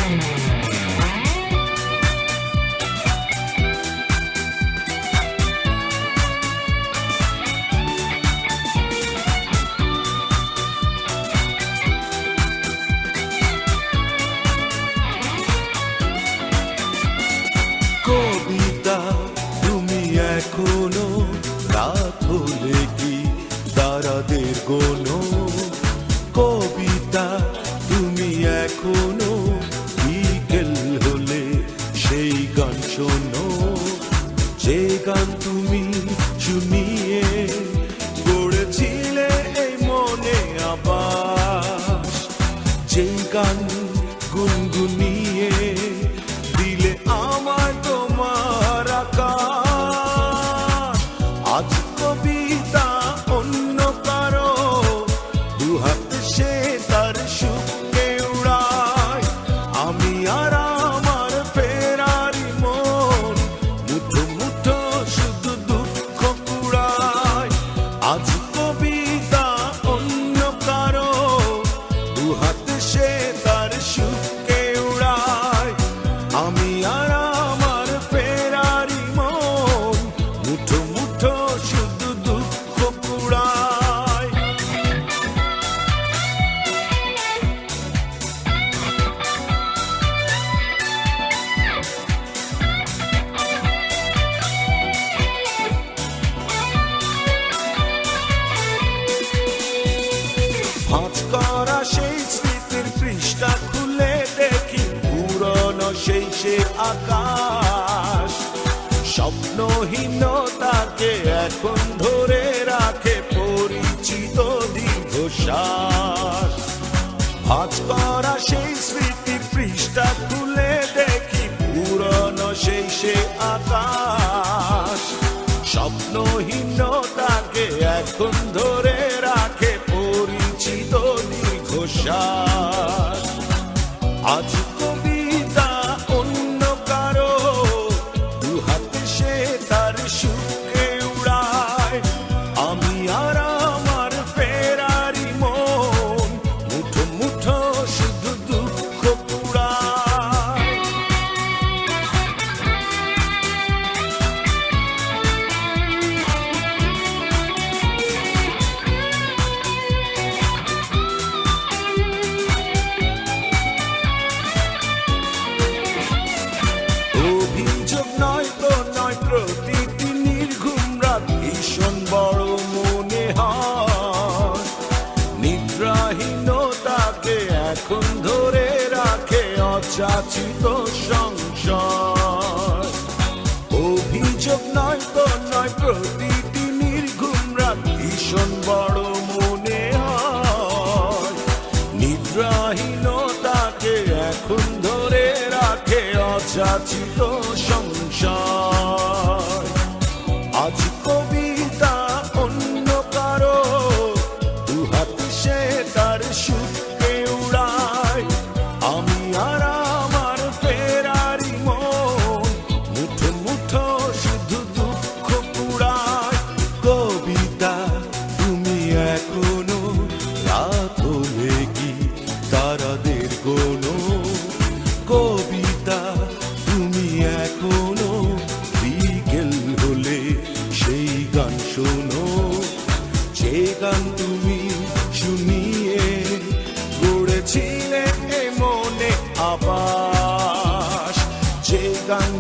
কবিতা তুমি এখনো রাত হলে কি তারাদের গোনো, কবিতা তুমি এখনো বিকেল হলে সেই গান শোনো, যে গান তুমি শুনিয়ে গড়েছিলে এই মনে আবাস, যে গান গুনগুনিয়ে দিলে আমার তোমার আকাশ। আজ কবিতা অন্য কারো দুহাত সে তার সুখকে উড়ায়, আমি আর আমার ফেরারি মন মুঠো মুঠো শুধু দুঃখ কুড়ায়। আজ কবিতা অন্য কারো দুহাত সে তার সুখকে উড়ায়, আমি আর আমার ফেরারি মন মুঠো মুঠো শুধু দুঃখ কুড়ায়। ভাঁজ করা সেই স্মৃতির পৃষ্ঠা খুলে দেখি পুরনো সেই সে আকাশ, স্বপ্নহীনতাকে এখন ধরে রাখে পরিচিত দীর্ঘশ্বাস। ভাঁজ করা সেই স্মৃতির পৃষ্ঠা খুলে দেখি পুরনো সেই সে আকাশ, স্বপ্নহীনতাকে এখন ধরে রাখে পরিচিত দীর্ঘশ্বাস। আজ কবিতা অন্য কারো দুহাতে সে তার সুখকে উড়ায়, আমি আর আমার ফেরারি মন মুঠো মুঠো শুধু দুঃখ কুড়ায়। অভিযোগ নয় তো নয়, প্রতিটি নির্ঘুম রাত ভীষণ বড় মনে হয়, নিদ্রাহীনতাকে এখন ধরে রাখে অযাচিত সংশয়। অভিযোগ নয় তো নয়, প্রতিটি নির্ঘুম রাত ভীষণ বড় মনে হয়, নিদ্রাহীনতাকে এখন ধরে রাখে অযাচিত সংশয়। আজ কবিতা অন্য কারো দুহাত সে তার সুখকে উড়ায়, আমি আর আমার ফেরারি মন মুঠো মুঠো শুধু দুঃখ কুড়ায়। কবিতা তুমি এখনো রাত হলে কি তারাদের গোনো, কবিতা তুমি এখনো বিকেল হলে সেই গান শোনো, যে গান তুমি শুনিয়ে গড়েছিলে এ মনে আবাস, যে গান